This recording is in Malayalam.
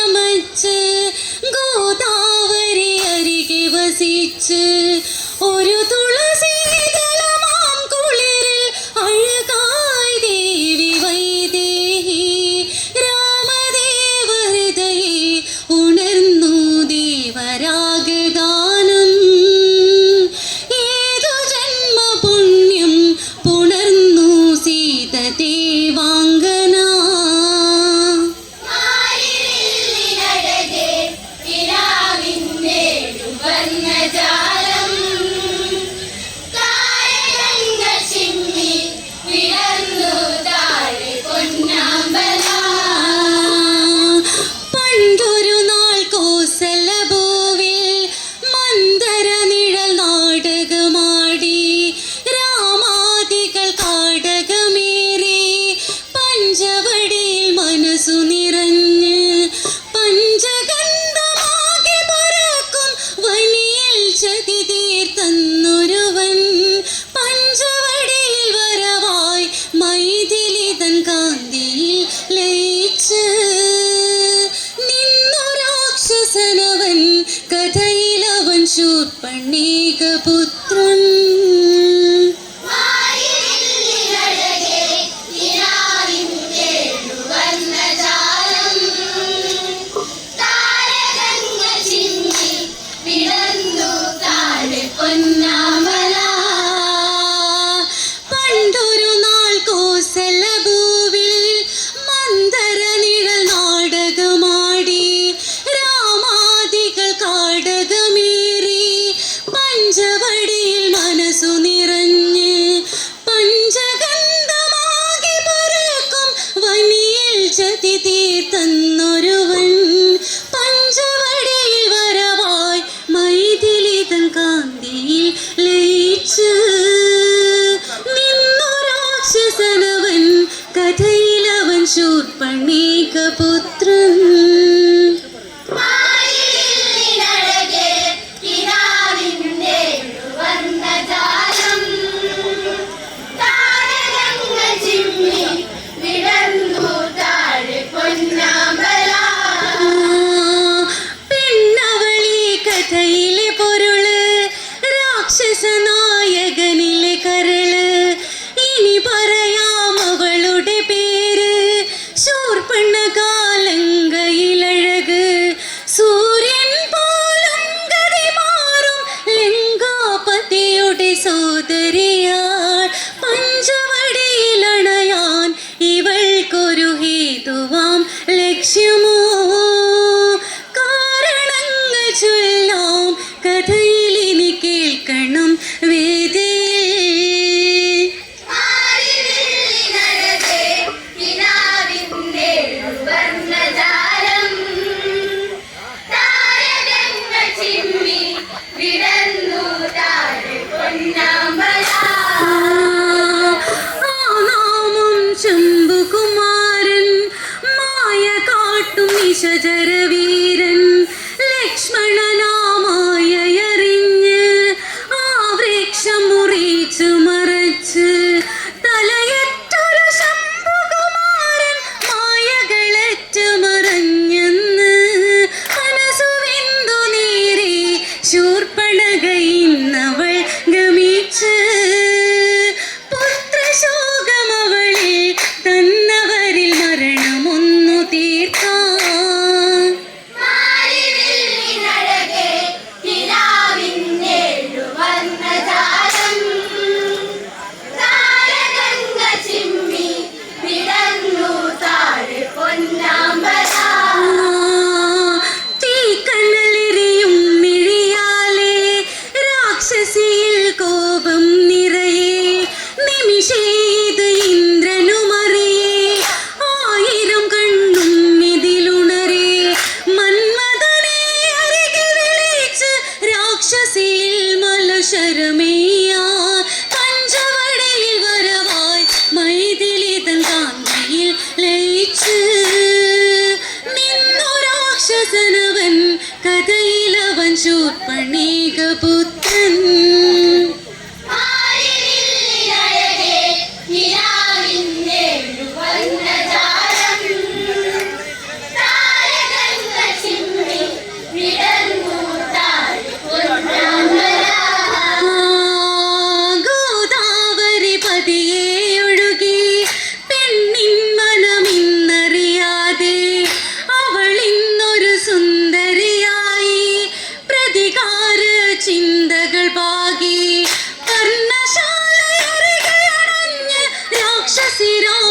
ചമച്ച് ഗോദാവരി അരികെ വസിച്ച് ഒരു തുളസീതളമാം കുളിരിൽ അഴകായി ദേവി വൈദേഹി രാമദേവ ഹൃദയേ ഉണർന്നു ദേവരാഗഗാനം. ഏതു ജന്മപുണ്യം പുണർന്നു സീത ദേവാംഗന. കഥയിലവൻ ശൂർപ്പണീകപുത്രൻ. പണ്ടൊരു നാൾ കോസലഭൂവിൽ മന്ദര നിഴൽ നാടകമാടി രാമാദികൾ കാടകമേറി പഞ്ചവടിയിൽ മനസ്സു നിറഞ്ഞ് പഞ്ചഗന്ധമാകി പറക്കും വനിയിൽ ചതി തീർത്തന്നൊരുവൻ പഞ്ചവടിയിൽ വരവായി മൈഥിലിതൻ കാന്തിയിൽ ലയിച്ച് നിന്നൊരാക്ഷസനവൻ കഥയിലവൻ ശൂർപ്പണീകപുത്രൻ. കഥയിലെ പൊരുള് രാക്ഷസനായകനിലെ കരള്. ഇനി പറയാം അവളുടെ പേര് ശൂർപ്പണകാലങ്കയിലഴക്. സൂര്യൻ പോലും ഗതി മാറും ലങ്കാപതിയുടെ സോദരിയാൾ. പഞ്ചവടിയിലണയാൻ ഇവൾക്കൊരു ഹേതുവാം ലക്ഷ്യമോ ചൊല്ലാം കഥയിലിനി കേൾക്കണം വേദേ. ശംഭുകുമാരൻ മായ കാട്ടും നിശചരവീരൻ ലക്ഷ്മണനാമായറിഞ്ഞ് ആ വൃക്ഷം മുറിച്ചു മറച്ച് തലയറ്റൊരു ശംഭുകുമാരൻ മായകളറ്റു മറഞ്ഞെന്ന് മനസ്സു വെന്തു നേരെ ശൂർപ്പണകയിന്നവൾ ഗമിച്ച് പുത്രശോകമവളിൽ തന്നവരിൽ മരണമൊന്നു തീർക്കാൻ. തീക്കനലെറിയും മിഴിയാലെ രാക്ഷസിയിൽ കോപം നിറയെ നിമിഷേത് ഇന്ദ്രനുമറിയേ 1000 കണ്ണും ഇതിലുണരേ. മന്മഥനെ അരികിൽ വിളിച്ച് രാക്ഷസിയിൽ മലശരമേയാ പഞ്ചവടിയിൽ വരവായി മൈഥിലിതൻ കാന്തിയിൽ ലയിച്ച് നിന്നൊരാക്ഷസനവൻ കഥയിലവൻ ശൂർപ്പണീകപുത്രൻ. രാക്ഷസിരാ